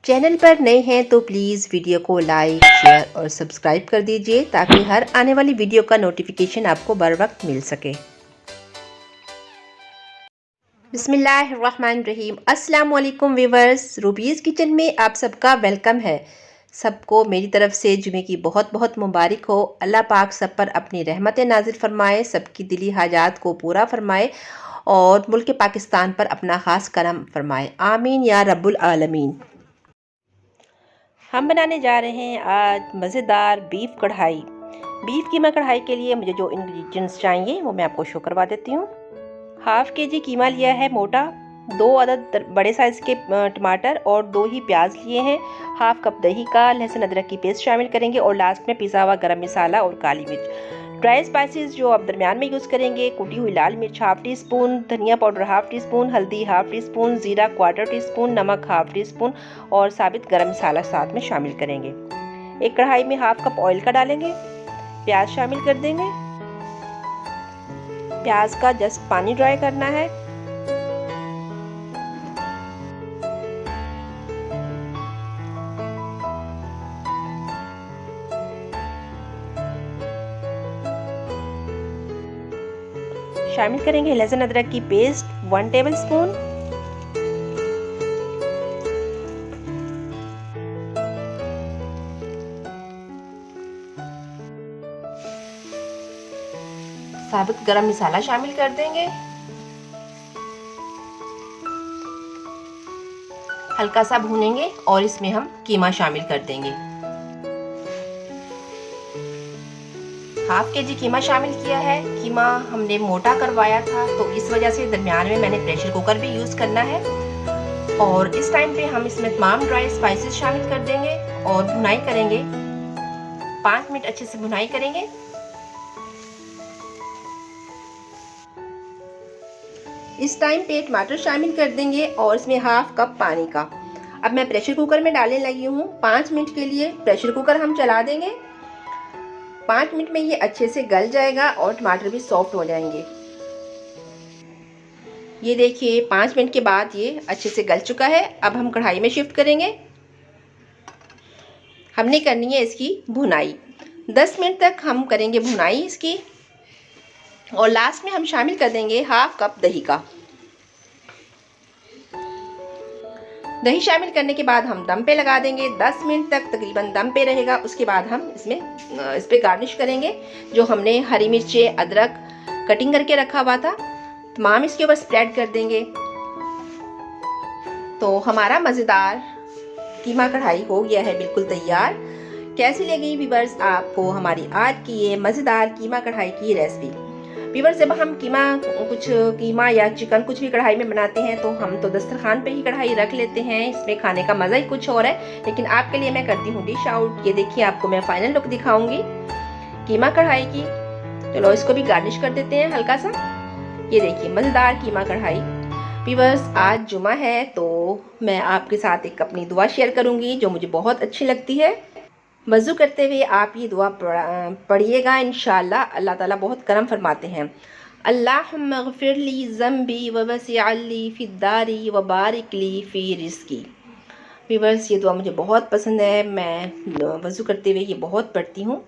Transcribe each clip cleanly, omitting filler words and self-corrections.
Channel पर नए हैं तो प्लीज़ वीडियो को लाइक, शेयर और सब्सक्राइब कर दीजिए ताकि हर आने वाली वीडियो का नोटिफिकेशन आपको बर वक्त मिल सके। बिस्मिल्लाहिर्रहमानिर्रहीम। अस्सलाम वालेकुम व्यूअर्स, रूबीज़ किचन में आप सबका वेलकम है। सबको मेरी तरफ से जुमे की बहुत बहुत मुबारक हो। अल्लाह पाक सब पर अपनी रहमत नाजिल फरमाए, सबकी दिली हाजात को पूरा फरमाए और मुल्क पाकिस्तान पर अपना ख़ास करम फरमाए। आमीन या रब्बुल आलमीन। हम बनाने जा रहे हैं आज मज़ेदार बीफ कढ़ाई। बीफ कीमा कढ़ाई के लिए मुझे जो इंग्रेडिएंट्स चाहिए वो मैं आपको शो करवा देती हूँ। हाफ़ केजी कीमा लिया है मोटा, 2 अदद बड़े साइज़ के टमाटर और 2 ही प्याज लिए हैं। हाफ़ कप दही का लहसुन अदरक की पेस्ट शामिल करेंगे और लास्ट में पिसा हुआ गरम मसाला और काली मिर्च। ड्राई स्पाइसेस जो आप दरमियान में यूज़ करेंगे, कुटी हुई लाल मिर्च हाफ़ टी स्पून, धनिया पाउडर हाफ़ टी स्पून, हल्दी हाफ़ टी स्पून, ज़ीरा क्वार्टर टी स्पून, नमक हाफ़ टी स्पून और साबित गरम मसाला साथ में शामिल करेंगे। एक कढ़ाई में हाफ़ कप ऑयल का डालेंगे, प्याज शामिल कर देंगे। प्याज का जस्ट पानी ड्राई करना है। शामिल करेंगे लहसुन अदरक की पेस्ट 1 टेबल स्पून, साबुत गरम मसाला शामिल कर देंगे। हल्का सा भूनेंगे और इसमें हम कीमा शामिल कर देंगे। हाफ़ केजी कीमा शामिल किया है। कीमा हमने मोटा करवाया था तो इस वजह से दरमियान में मैंने प्रेशर कुकर भी यूज़ करना है। और इस टाइम पे हम इसमें तमाम ड्राई स्पाइसेस शामिल कर देंगे और भुनाई करेंगे। 5 मिनट अच्छे से भुनाई करेंगे। इस टाइम पे टमाटर शामिल कर देंगे और इसमें हाफ़ कप पानी का। अब मैं प्रेशर कुकर में डालने लगी हूँ। 5 मिनट के लिए प्रेशर कुकर हम चला देंगे। 5 मिनट में ये अच्छे से गल जाएगा और टमाटर भी सॉफ्ट हो जाएंगे। ये देखिए 5 मिनट के बाद ये अच्छे से गल चुका है। अब हम कढ़ाई में शिफ्ट करेंगे। हमने करनी है इसकी भुनाई। 10 मिनट तक हम करेंगे भुनाई इसकी और लास्ट में हम शामिल कर देंगे हाफ़ कप दही का। दही शामिल करने के बाद हम दम पे लगा देंगे। 10 मिनट तक तकरीबन दम पे रहेगा। उसके बाद हम इस पे गार्निश करेंगे। जो हमने हरी मिर्चें अदरक कटिंग करके रखा हुआ था तमाम इसके ऊपर स्प्रेड कर देंगे। तो हमारा मज़ेदार कीमा कढ़ाई हो गया है बिल्कुल तैयार। कैसी लगी व्यूअर्स आपको हमारी आज की ये मज़ेदार कीमा कढ़ाई की रेसिपी? व्यूअर्स जब हम कीमा या चिकन कुछ भी कढ़ाई में बनाते हैं तो हम तो दस्तरखान पे ही कढ़ाई रख लेते हैं। इसमें खाने का मज़ा ही कुछ और है। लेकिन आपके लिए मैं करती हूँ डिश आउट। ये देखिए आपको मैं फाइनल लुक दिखाऊंगी कीमा कढ़ाई की। चलो इसको भी गार्निश कर देते हैं हल्का सा। ये देखिए मज़ेदार कीमा कढ़ाई। व्यूअर्स आज जुमा है तो मैं आपके साथ एक अपनी दुआ शेयर करूंगी जो मुझे बहुत अच्छी लगती है। वज़ू करते हुए आप ये दुआ पढ़िएगा। इंशाअल्लाह अल्लाह ताला बहुत करम फरमाते हैं। अल्लाहुम्मा ग़फ़िर ली ज़म्बी व वसिअ ली फ़िद्दारी व बारिक ली फ़ी रिज़्क़ी। व्यूअर्स ये दुआ मुझे बहुत पसंद है। मैं वज़ू करते हुए ये बहुत पढ़ती हूँ।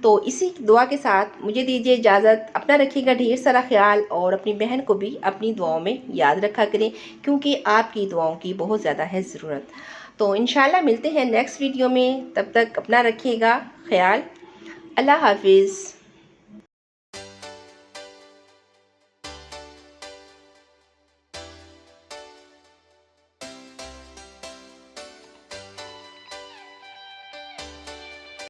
तो इसी दुआ के साथ मुझे दीजिए इजाज़त। अपना रखिएगा ढेर सारा ख्याल और अपनी बहन को भी अपनी दुआओं में याद रखा करें क्योंकि आपकी दुआओं की बहुत ज़्यादा है ज़रूरत। तो इंशाल्लाह मिलते हैं नेक्स्ट वीडियो में। तब तक अपना रखिएगा ख्याल। अल्लाह हाफिज़।